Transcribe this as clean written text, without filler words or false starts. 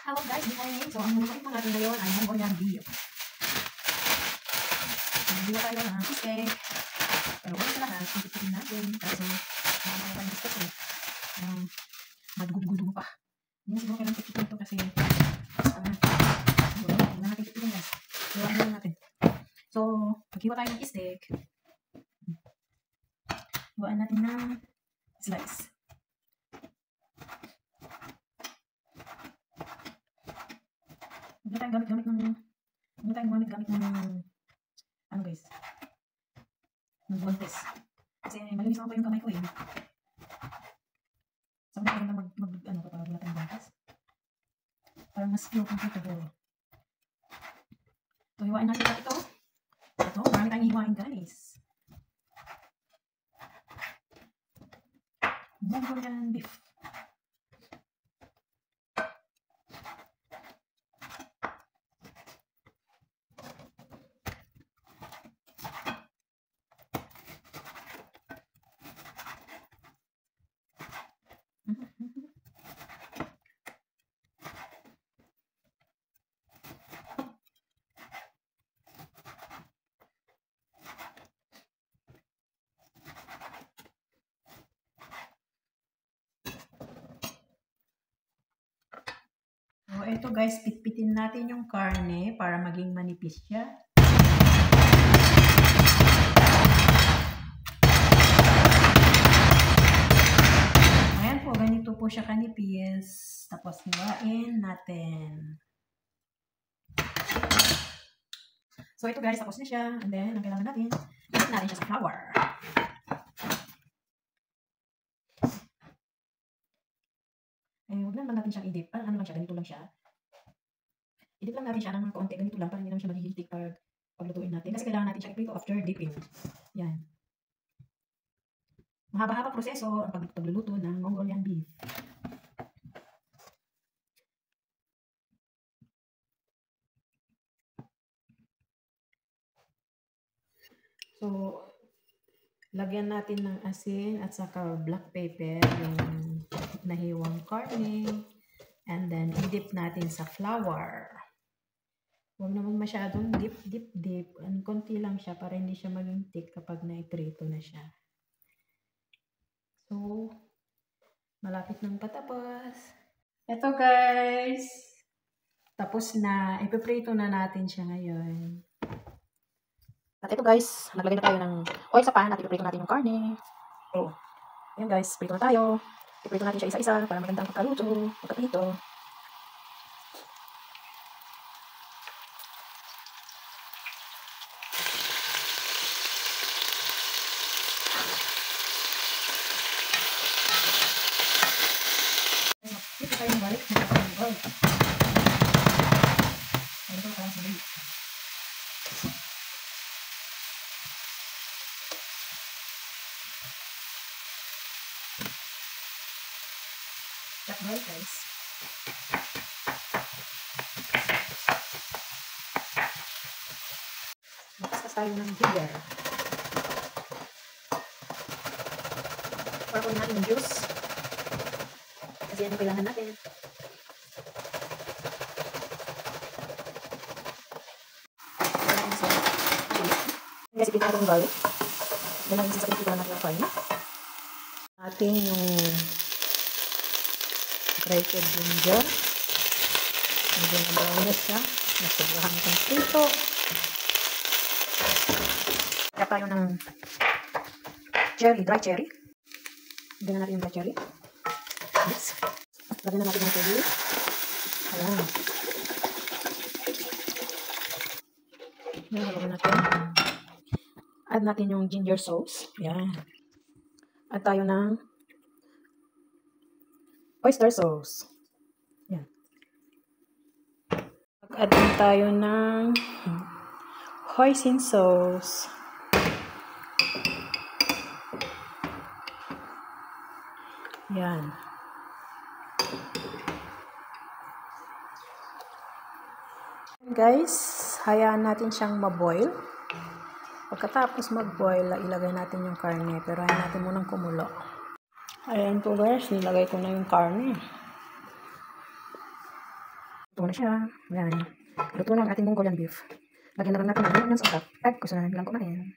Hello guys, good morning. So, ang lutuin po natin ngayon ay Mongolian beef. Nagdiwa tayo ng steak. Pero wala sa lahat, pagkitin natin. Kaso, mga tayong discuss eh. Madugo-dugo pa. Hindi na siguro kailang pagkitin ito kasi hindi na natin kitin guys. Iwain lang natin. So, maghiwa tayo ng steak. Iwain natin ng slice. Huwag na tayong gamit ng ano guys, ng guantes. Kasi malinis ako pa yung kamay ko eh. So, hindi ko na kapag wala tayong guantes. Parang mas feel comfortable. So, hiwain natin ito. Ito, marami tayong hiwain guys. Mongolian beef. So, ito guys, pitpitin natin yung karne para maging manipis siya. Ayan po, ganito po siya kanipis. Tapos hiwain natin. So, ito guys, tapos na siya. And then, ang kailangan natin, i-dip natin siya sa flour. Eh, huwag lang natin siyang i-dip. Ano lang siya, ganito lang siya. I-dip lang natin siya ng mga kaunti, ganito lang, para hindi naman siya maghihitik paglutuin natin. Kasi kailangan natin siya i-prito after dipping. Yan. Mahaba-haba proseso ang pagluluto ng Mongolian beef. So, lagyan natin ng asin at saka black pepper yung nahiwang karne. And then, i-dip natin sa flour. Huwag naman masyadong dip. Konti lang siya para hindi siya maging thick kapag na-iprito na siya. So, malapit nang patapos. Ito guys. Tapos na. Ipiprito na natin siya ngayon. At ito guys, naglagay na tayo ng oil sa pan at ipiprito natin yung karne. So, ayan guys, prito na tayo. Ipiprito natin siya isa-isa para magandang pagkaluto, pagkaprito. Dito tayo balik sa pagkaluto. Ayun ito parang sabi. Black belt guys. Makaskas tayo ng ginger. Para kunin natin yung juice. Kasi yan yung kailangan natin. Guys, ipita natin yung garlic. Yan lang yung sasakit natin yung fine. Atin yung grated ginger. Medyo na-brown na siya. Nasobrahan itong prito. Kaya tayo ng dry cherry. Lagyan na natin yung dry cherry. Yes. Lagyan na natin yung cherry. Ayan. Lagyan natin. Add natin yung ginger sauce. Ayan. Add tayo ng oyster sauce. Yan. Mag-add din tayo ng hoisin sauce. Yan. Guys, hayaan natin siyang maboil. Pagkatapos mag-boil, ilagay natin yung karne. Pero hayaan natin munang kumulo. Ayan po guys, nilagay ko na yung karne. luto na siya. Ayan. Luto na ang ating Mongolian beef. Lagyan na lang natin ng onions on top. At gusto na nilang kumain.